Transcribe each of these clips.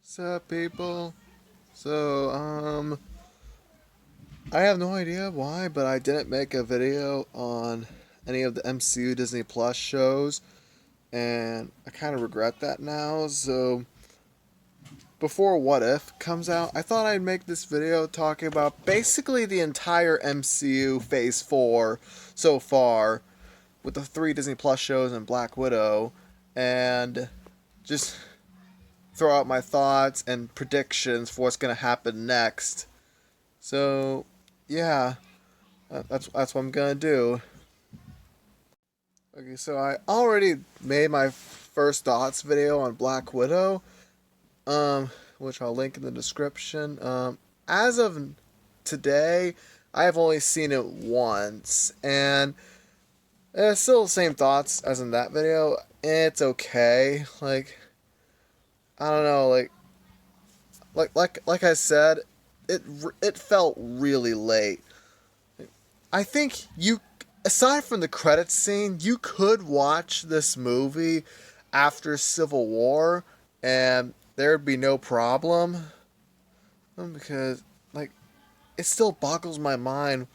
What's up, people? So, I have no idea why, but I didn't make a video on any of the MCU Disney Plus shows, and I kind of regret that now. So, before What If comes out, I thought I'd make this video talking about basically the entire MCU Phase 4 so far, with the three Disney Plus shows and Black Widow, and just throw out my thoughts and predictions for what's going to happen next. So, yeah, that's what I'm gonna do. Okay, so I already made my first thoughts video on Black Widow, which I'll link in the description. As of today, I have only seen it once, and it's still the same thoughts as in that video. It's okay. I don't know, like I said, it felt really late. I think you, aside from the credits scene, you could watch this movie after Civil War, and there'd be no problem. Because it still boggles my mind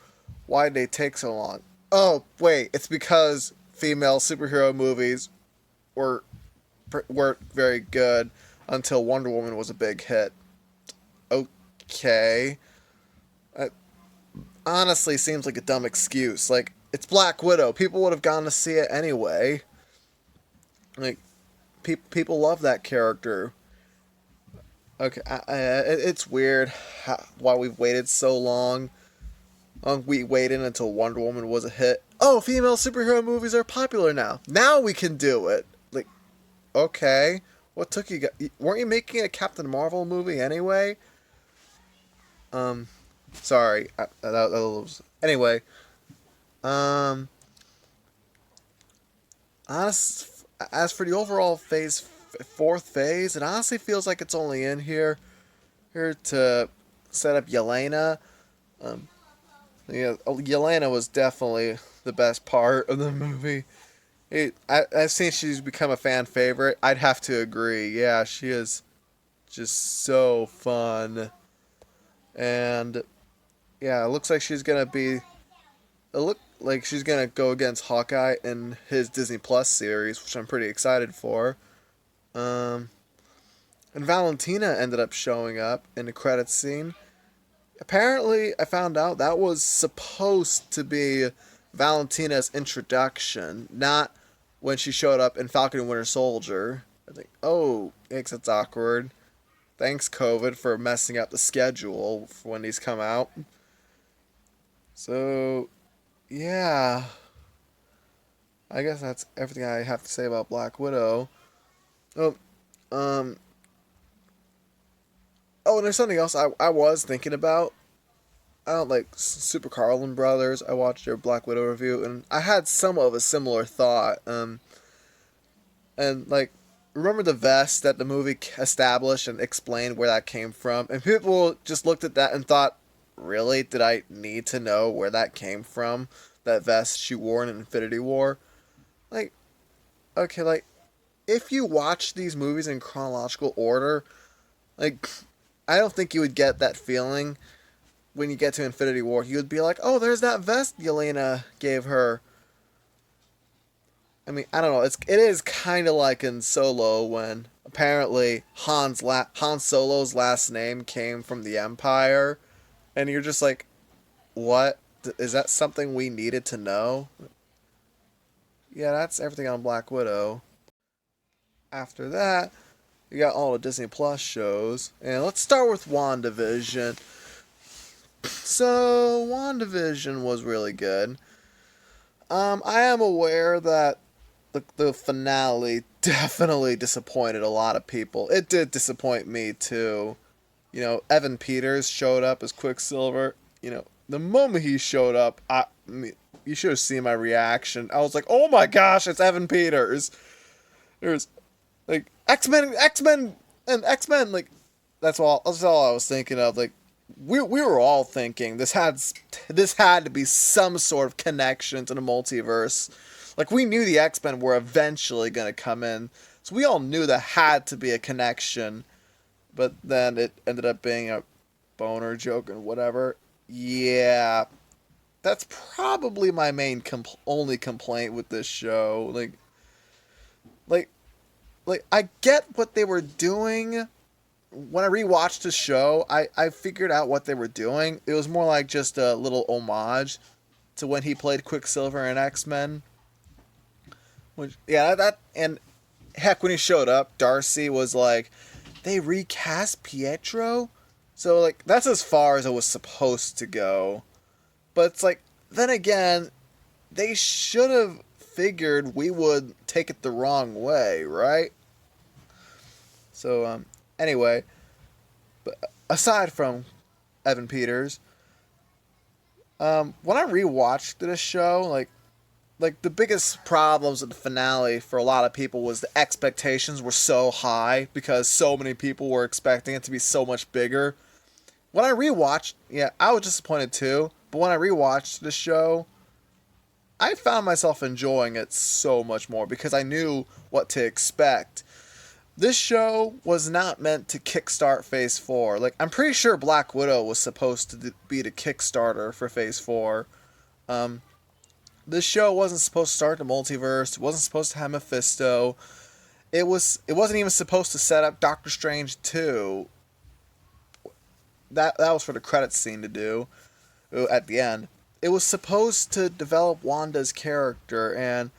why they take so long. Oh wait, it's because female superhero movies were weren't very good until Wonder Woman was a big hit. Okay. That honestly seems like a dumb excuse. It's Black Widow. People would have gone to see it anyway. Like, people love that character. Okay, it's weird why we've waited so long. We waited until Wonder Woman was a hit. Oh, female superhero movies are popular now. Now we can do it. Okay. What took you? Weren't you making a Captain Marvel movie anyway? Sorry. That was, anyway. Um, as for the overall fourth phase, it honestly feels like it's only in here to set up Yelena. Um, yeah, Yelena was definitely the best part of the movie. I've seen she's become a fan favorite. I'd have to agree. Yeah, she is just so fun. And yeah, it looks like she's gonna be. It look like she's gonna go against Hawkeye in his Disney Plus series, which I'm pretty excited for. Um, and Valentina ended up showing up in the credits scene. Apparently, I found out that was supposed to be Valentina's introduction, not when she showed up in Falcon and Winter Soldier. I think, oh, thanks, that's awkward. Thanks, COVID, for messing up the schedule for when these come out. So, yeah. I guess that's everything I have to say about Black Widow. Oh, um, oh, and there's something else I was thinking about. I don't like Super Carlin Brothers. I watched their Black Widow review, and I had somewhat of a similar thought. And remember the vest that the movie established and explained where that came from? And people just looked at that and thought, really? Did I need to know where that came from? That vest she wore in Infinity War? Like, okay, if you watch these movies in chronological order, like, I don't think you would get that feeling when you get to Infinity War. You would be like, oh, there's that vest Yelena gave her. I mean, I don't know. It is kind of like in Solo when apparently Han Solo's last name came from the Empire, and you're just like, what? Is that something we needed to know? Yeah, that's everything on Black Widow. After that, you got all the Disney Plus shows, and let's start with WandaVision. So, WandaVision was really good. I am aware that the finale definitely disappointed a lot of people. It did disappoint me too. Evan Peters showed up as Quicksilver. The moment he showed up, you should have seen my reaction. I was like, "Oh my gosh, it's Evan Peters!" There's X Men, and X Men. That's all I was thinking of. We were all thinking this had to be some sort of connection to the multiverse. We knew the X-Men were eventually going to come in, so we all knew there had to be a connection. but then it ended up being a boner joke and whatever. Yeah, that's probably my main only complaint with this show. Like, I get what they were doing. When I rewatched the show, I figured out what they were doing. It was more like just a little homage to when he played Quicksilver in X-Men. Which, yeah, that and heck, when he showed up, Darcy was like, they recast Pietro? So, like, that's as far as it was supposed to go. But it's like, then again, they should have figured we would take it the wrong way, right? So, anyway, but aside from Evan Peters, when I rewatched this show, like the biggest problems with the finale for a lot of people was the expectations were so high because so many people were expecting it to be so much bigger. When I rewatched, yeah, I was disappointed too. But when I rewatched the show, I found myself enjoying it so much more because I knew what to expect. This show was not meant to kickstart Phase 4. Like, I'm pretty sure Black Widow was supposed to be the Kickstarter for Phase 4. This show wasn't supposed to start the multiverse. It wasn't supposed to have Mephisto. It wasn't even supposed to set up Doctor Strange 2. That was for the credits scene to do at the end. It was supposed to develop Wanda's character and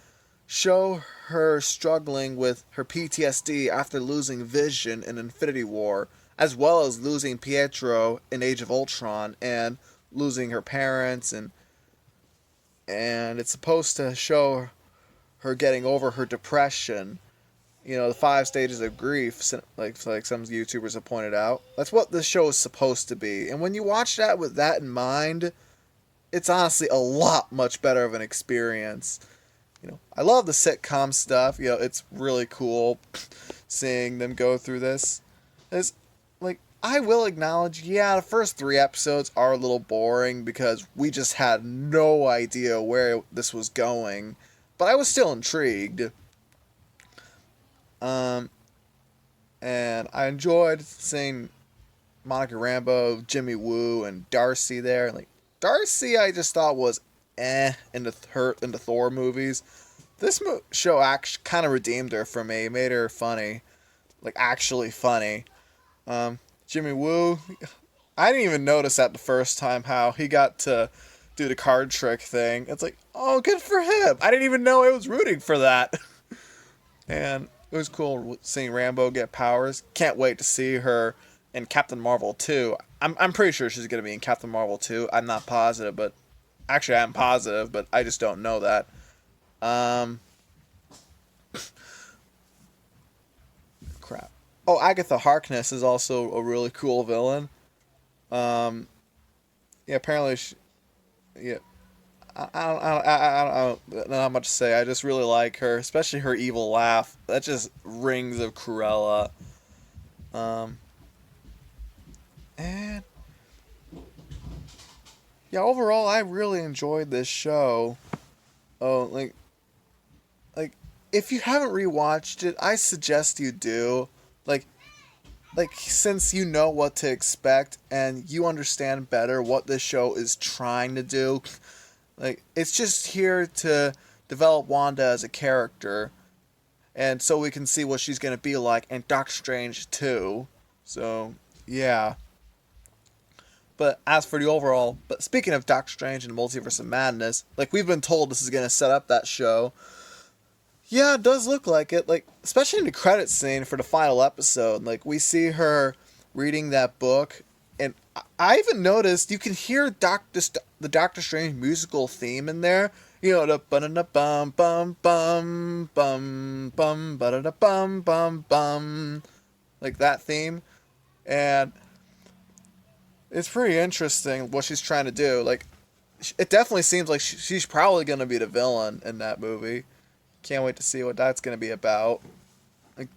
show her struggling with her PTSD after losing Vision in Infinity War, as well as losing Pietro in Age of Ultron and losing her parents, and it's supposed to show her getting over her depression. You know, the 5 stages of grief, like some YouTubers have pointed out. That's what this show is supposed to be. And when you watch that with that in mind, it's honestly a lot much better of an experience. You know, I love the sitcom stuff. You know, it's really cool seeing them go through this. It's like, I will acknowledge, yeah, the first 3 episodes are a little boring because we just had no idea where this was going. But I was still intrigued. And I enjoyed seeing Monica Rambeau, Jimmy Woo, and Darcy there. Like, Darcy, I just thought was in the Thor movies. This show actually kind of redeemed her for me, made her funny, like actually funny. Jimmy Woo, I didn't even notice that the first time how he got to do the card trick thing. It's like, oh, good for him. I didn't even know I was rooting for that. And it was cool seeing Rambeau get powers. Can't wait to see her in Captain Marvel 2. I'm pretty sure she's going to be in Captain Marvel 2. I'm not positive, but actually I'm positive, but I just don't know that. Crap. Oh, Agatha Harkness is also a really cool villain. Yeah, apparently yeah. I don't know how much to say. I just really like her, especially her evil laugh. That just rings of Cruella. And yeah, overall, I really enjoyed this show. Oh, like if you haven't rewatched it, I suggest you do. Like since you know what to expect and you understand better what this show is trying to do. Like, it's just here to develop Wanda as a character, and so we can see what she's going to be like in Doctor Strange 2. So, yeah. But as for the overall, but speaking of Doctor Strange and Multiverse of Madness, like, we've been told this is going to set up that show. Yeah, it does look like it. Like, especially in the credits scene for the final episode. Like, we see her reading that book, and I even noticed you can hear the Doctor Strange musical theme in there. You know, the bum bum bum bum bum bum bum bum, like that theme, and it's pretty interesting what she's trying to do. Like, it definitely seems like she's probably gonna be the villain in that movie. Can't wait to see what that's gonna be about. Like,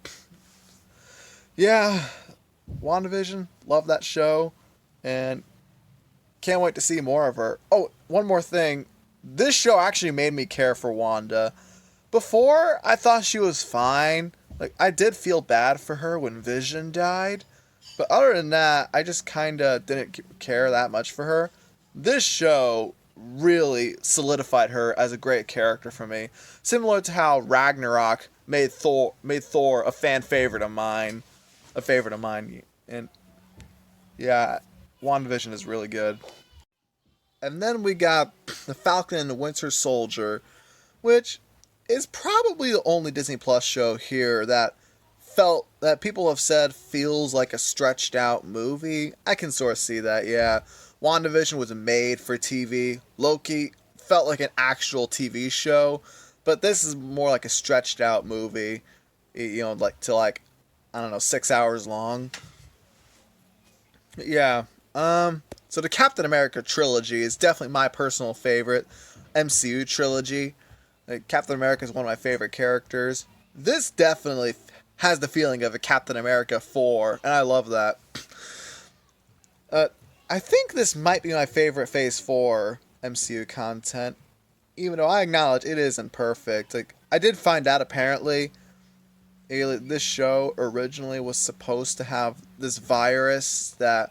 yeah, WandaVision, love that show, and can't wait to see more of her. Oh, one more thing. This show actually made me care for Wanda. Before, I thought she was fine. Like, I did feel bad for her when Vision died. But other than that, I just kind of didn't care that much for her. This show really solidified her as a great character for me, similar to how Ragnarok made Thor a fan favorite of mine, and yeah, WandaVision is really good. And then we got the Falcon and the Winter Soldier, which is probably the only Disney Plus show here that people have said feels like a stretched out movie. I can sort of see that, yeah. WandaVision was made for TV. Loki felt like an actual TV show, but this is more like a stretched out movie, like to like I don't know, 6 hours long. Yeah. So the Captain America trilogy is definitely my personal favorite MCU trilogy. Like, Captain America is one of my favorite characters. This definitely has the feeling of a Captain America 4, and I love that. Uh, I think this might be my favorite Phase 4 MCU content, even though I acknowledge it isn't perfect. Like, I did find out apparently this show originally was supposed to have this virus that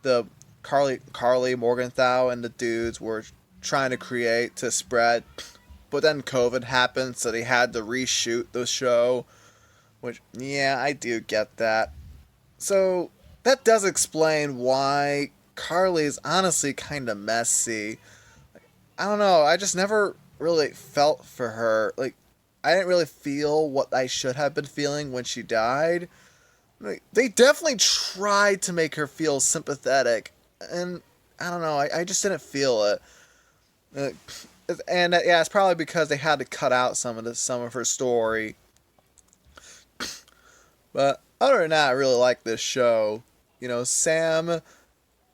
the Carly Morgenthau and the dudes were trying to create to spread, but then COVID happened, so they had to reshoot the show. Which, yeah, I do get that. So that does explain why Carly is honestly kind of messy. I don't know. I just never really felt for her. Like, I didn't really feel what I should have been feeling when she died. Like, they definitely tried to make her feel sympathetic, and I don't know. I just didn't feel it. And yeah, it's probably because they had to cut out some of her story. But other than that, I really like this show. Sam.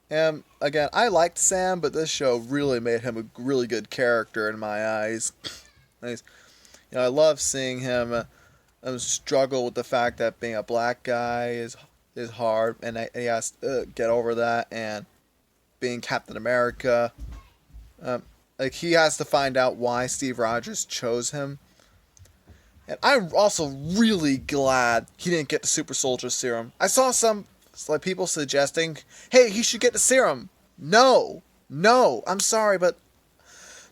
And again, I liked Sam, but this show really made him a really good character in my eyes. Nice. I love seeing him struggle with the fact that being a black guy is hard, and he has to get over that. And being Captain America, like, he has to find out why Steve Rogers chose him. And I'm also really glad he didn't get the Super Soldier Serum. I saw some people suggesting, hey, he should get the serum. No, I'm sorry, but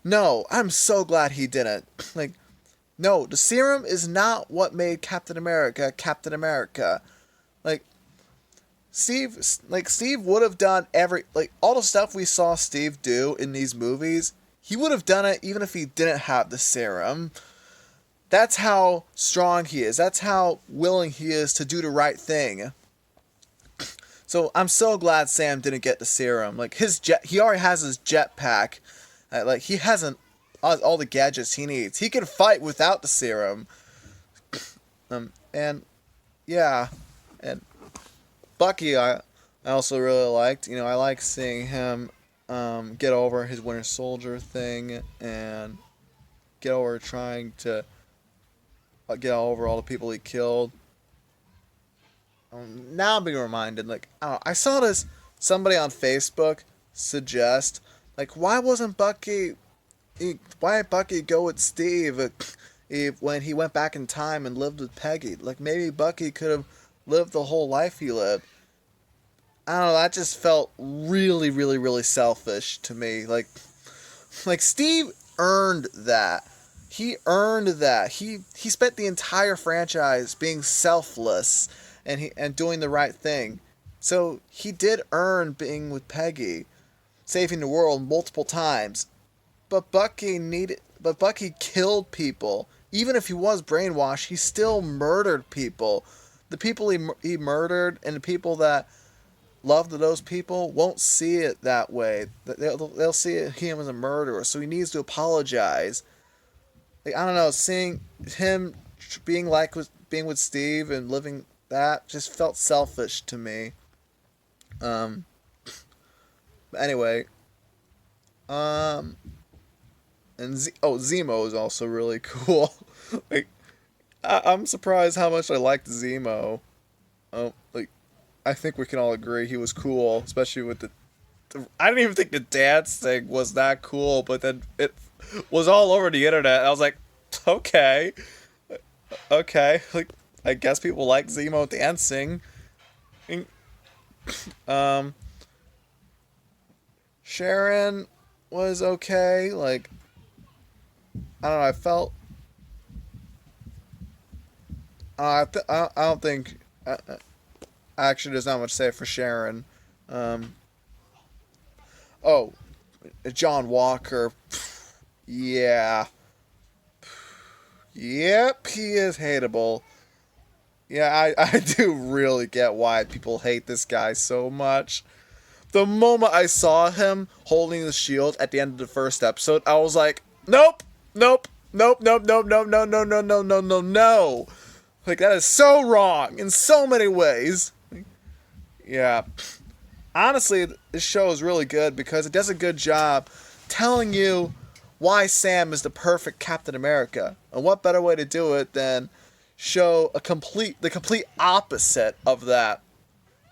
no, I'm so glad he didn't. Like, no, the serum is not what made Captain America Captain America. Like, Steve would have done all the stuff we saw Steve do in these movies. He would have done it even if he didn't have the serum. That's how strong he is. That's how willing he is to do the right thing. So I'm so glad Sam didn't get the serum. Like, he already has his jetpack. Like, he hasn't all the gadgets he needs. He can fight without the serum. And yeah, and Bucky, I also really liked. I like seeing him get over his Winter Soldier thing and get over trying to get over all the people he killed. Now I'm being reminded, like, I saw somebody on Facebook suggest, like, why did Bucky go with Steve when he went back in time and lived with Peggy? Like, maybe Bucky could have lived the whole life he lived. I don't know, that just felt really, really, really selfish to me. Like Steve earned that. He earned that. He spent the entire franchise being selfless and doing the right thing. So he did earn being with Peggy, saving the world multiple times. But Bucky killed people. Even if he was brainwashed, he still murdered people. The people he murdered and the people that loved those people won't see it that way. They'll see him as a murderer. So he needs to apologize. Like, I don't know, seeing him being with Steve and living that just felt selfish to me. Anyway, and Zemo is also really cool. Like, I'm surprised how much I liked Zemo. Like, I think we can all agree he was cool, especially with I didn't even think the dance thing was that cool, but then it was all over the internet. I was like, okay, like, I guess people like Zemo dancing. Um, Sharon was okay. Like, I don't know. I felt. I don't think. Actually, there's not much to say for Sharon. Um, oh, John Walker. Yeah. Yep, he is hateable. Yeah, I do really get why people hate this guy so much. The moment I saw him holding the shield at the end of the first episode, I was like, nope, nope, nope, nope, nope, nope, no, no, no, no, no, no, no. Like, that is so wrong in so many ways. Yeah. Honestly, this show is really good because it does a good job telling you why Sam is the perfect Captain America. And what better way to do it than show the complete opposite of that.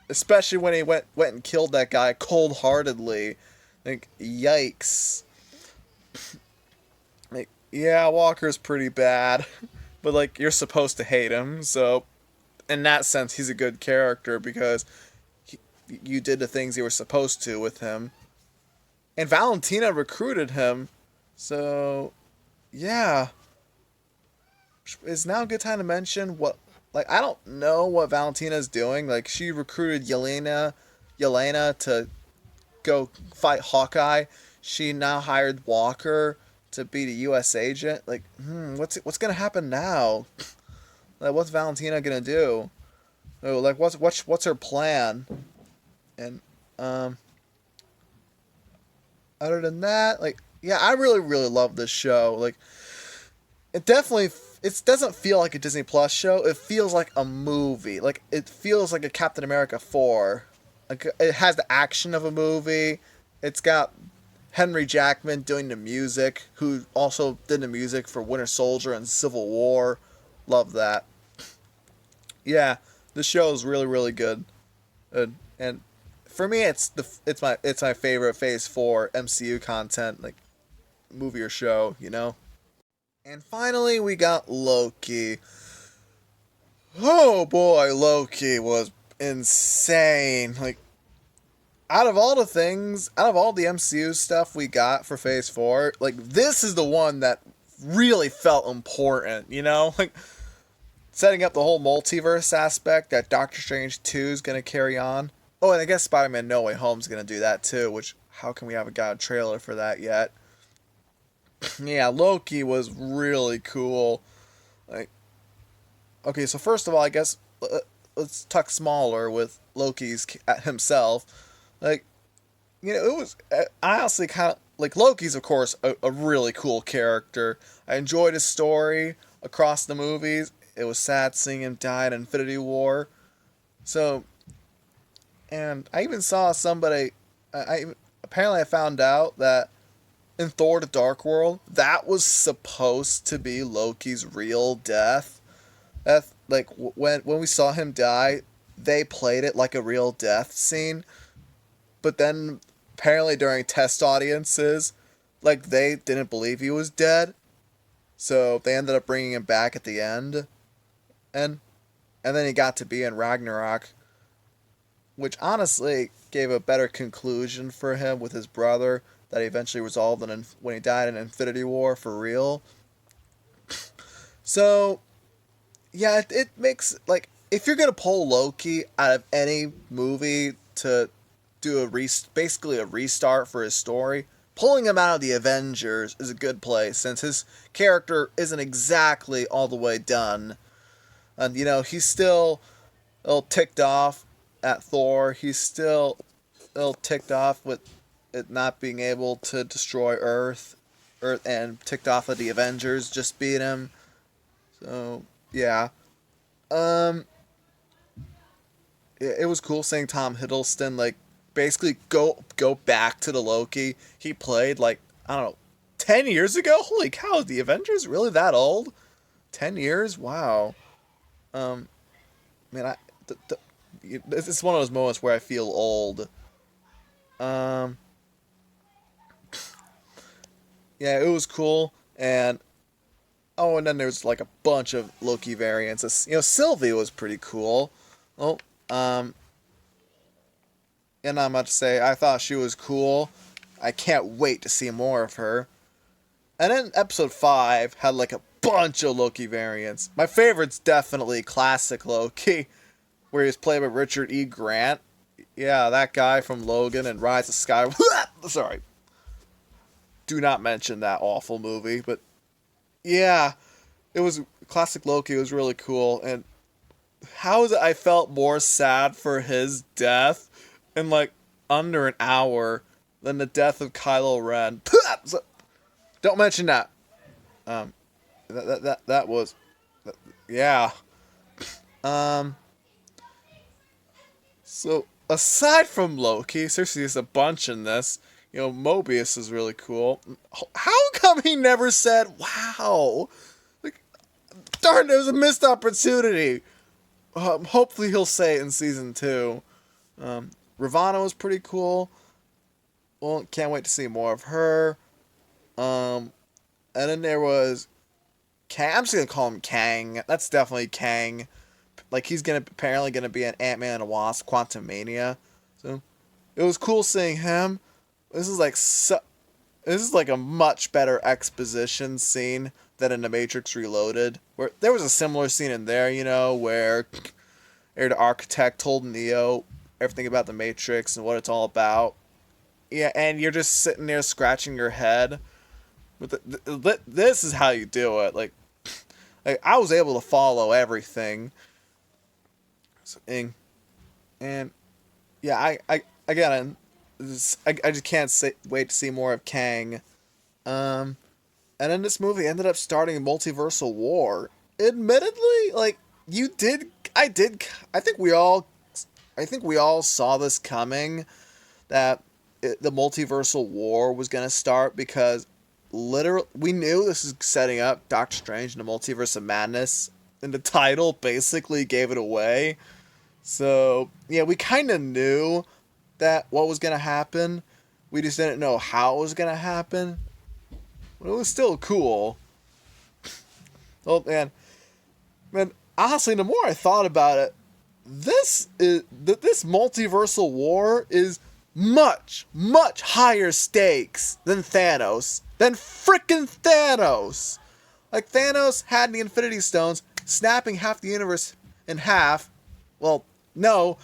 Especially when he went and killed that guy cold-heartedly. Like, yikes. Like, yeah, Walker's pretty bad. But, like, you're supposed to hate him, so in that sense, he's a good character because you did the things you were supposed to with him. And Valentina recruited him, so yeah. Is now a good time to mention what, like, I don't know what Valentina's doing. Like, she recruited Yelena to go fight Hawkeye. She now hired Walker to be the U.S. agent. Like, what's gonna happen now? Like, what's Valentina gonna do? Oh, like, what's her plan? And other than that, like, yeah, I really really love this show. Like, it doesn't feel like a Disney Plus show. It feels like a movie. Like, it feels like a Captain America 4. Like, it has the action of a movie. It's got Henry Jackman doing the music, who also did the music for Winter Soldier and Civil War. Love that. Yeah, this show is really really good. And for me, it's my favorite Phase 4 MCU content, like, movie or show, you know. And finally, we got Loki. Oh boy, Loki was insane. Like, out of all the MCU stuff we got for Phase 4, like, this is the one that really felt important, you know? Like, setting up the whole multiverse aspect that Doctor Strange 2 is going to carry on. Oh, and I guess Spider-Man No Way Home is going to do that too, which, how come we haven't got a trailer for that yet? Yeah, Loki was really cool. Like, okay, so first of all, I guess let's talk smaller with Loki's himself. Like, you know, it was, I honestly kind of like, Loki's, of course, a really cool character. I enjoyed his story across the movies. It was sad seeing him die in Infinity War. So, and I even saw somebody. Apparently I found out that in Thor: The Dark World, that was supposed to be Loki's real death. That, like, when we saw him die, they played it like a real death scene. But then apparently during test audiences, like, they didn't believe he was dead, so they ended up bringing him back at the end, and then he got to be in Ragnarok, which honestly gave a better conclusion for him with his brother that he eventually resolved when he died in Infinity War for real. So, yeah, it makes, like, if you're gonna pull Loki out of any movie to do basically a restart for his story, pulling him out of the Avengers is a good place, since his character isn't exactly all the way done. And, you know, he's still a little ticked off at Thor. He's still a little ticked off with it not being able to destroy Earth, and ticked off at the Avengers just beat him. So, yeah. It was cool seeing Tom Hiddleston, like, basically go back to the Loki he played, like, I don't know, 10 years ago? Holy cow, the Avengers really that old? 10 years? Wow. Man, this is one of those moments where I feel old. Yeah, it was cool, and oh, and then there's, like, a bunch of Loki variants. You know, Sylvie was pretty cool. Well, And I'm about to say, I thought she was cool. I can't wait to see more of her. And then episode 5 had like a bunch of Loki variants. My favorite's definitely classic Loki, where he was played by Richard E. Grant. Yeah, that guy from Logan and Rise of Sky. Sorry. Do not mention that awful movie. But yeah, it was classic Loki. It was really cool. And how is it I felt more sad for his death in like under an hour than the death of Kylo Ren? Don't mention that. That was, yeah. So aside from Loki, seriously, there's a bunch in this. You know, Mobius is really cool. How come he never said "wow"? Like, darn, it was a missed opportunity. Hopefully, he'll say it in season 2. Ravonna was pretty cool. Well, can't wait to see more of her. And then there was Kang. I'm just gonna call him Kang. That's definitely Kang. Like, he's apparently gonna be an Ant-Man and a Wasp, Quantumania. So it was cool seeing him. This is like a much better exposition scene than in The Matrix Reloaded, where there was a similar scene in there, you know, where the architect told Neo everything about the Matrix and what it's all about. Yeah, and you're just sitting there scratching your head. But this is how you do it. Like I was able to follow everything. And yeah, I just can't wait to see more of Kang. And then this movie ended up starting a multiversal war. Admittedly, like I think we all saw this coming, that the multiversal war was gonna start, because literally we knew this was setting up Doctor Strange and the Multiverse of Madness, and the title basically gave it away. So yeah, we kind of knew that what was gonna happen. We just didn't know how it was gonna happen. But it was still cool. Oh man, honestly, the more I thought about it, this multiversal war is much higher stakes than Thanos. Than frickin' Thanos! Like, Thanos had the Infinity Stones, snapping half the universe in half. Well, no.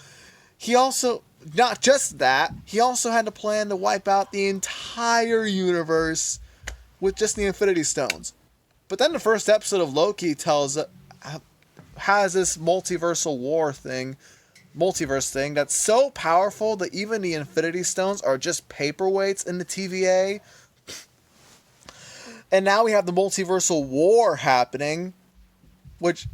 He also, not just that, he also had a plan to wipe out the entire universe with just the Infinity Stones. But then the first episode of Loki has this multiverse thing that's so powerful that even the Infinity Stones are just paperweights in the TVA. And now we have the multiversal war happening, which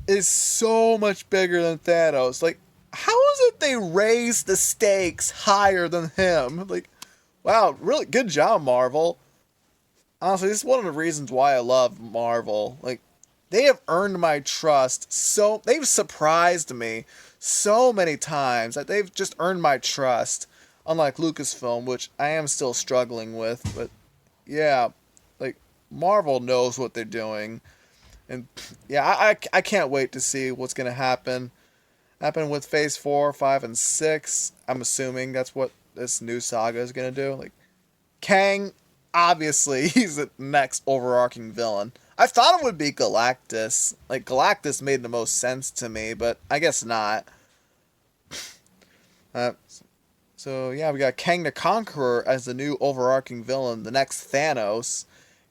is so much bigger than Thanos. Like, how is it they raised the stakes higher than him? Like, wow, really good job, Marvel. Honestly, this is one of the reasons why I love Marvel. Like, they have earned my trust they've surprised me so many times that they've just earned my trust. Unlike Lucasfilm, which I am still struggling with, but yeah, like, Marvel knows what they're doing. And yeah, I can't wait to see what's going to happen with Phase 4, 5, and 6. I'm assuming that's what this new saga is going to do. Like, Kang, obviously, he's the next overarching villain. I thought it would be Galactus. Like, Galactus made the most sense to me, but I guess not. So yeah, we got Kang the Conqueror as the new overarching villain, the next Thanos.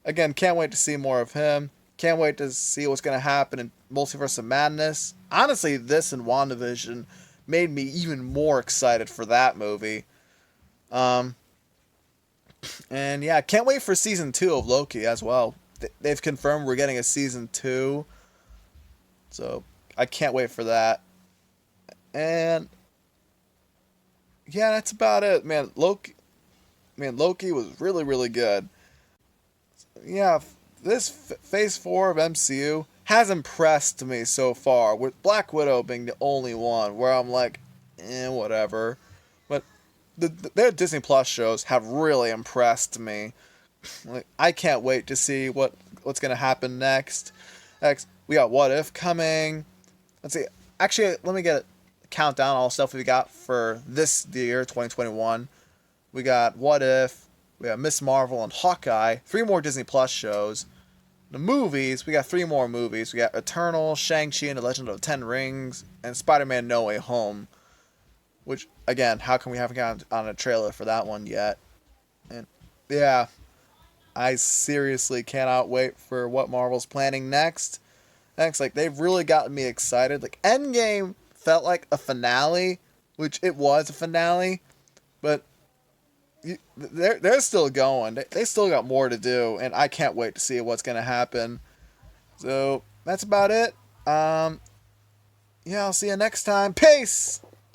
Again, can't wait to see more of him. Can't wait to see what's going to happen in Multiverse of Madness. Honestly, this and WandaVision made me even more excited for that movie. And yeah, can't wait for season 2 of Loki as well. They've confirmed we're getting a season 2. So I can't wait for that. And yeah, that's about it, man. Loki was really, really good. Yeah, this Phase 4 of MCU has impressed me so far, with Black Widow being the only one where I'm like, whatever. But their Disney Plus shows have really impressed me. Like, I can't wait to see what's gonna happen next. We got What If coming. Let's see. Actually, let me get it. count down all stuff we got for this year, 2021. We got What If, we got Miss Marvel and Hawkeye, 3 more Disney Plus shows. The movies, we got 3 more movies. We got Eternal, Shang-Chi and the Legend of the Ten Rings, and Spider-Man No Way Home. Which, again, how come we haven't gotten on a trailer for that one yet? And yeah, I seriously cannot wait for what Marvel's planning next. Like, they've really gotten me excited. Like, Endgame felt like a finale, which it was a finale, but they're still going. They still got more to do, and I can't wait to see what's going to happen. So, that's about it. Yeah, I'll see you next time. Peace!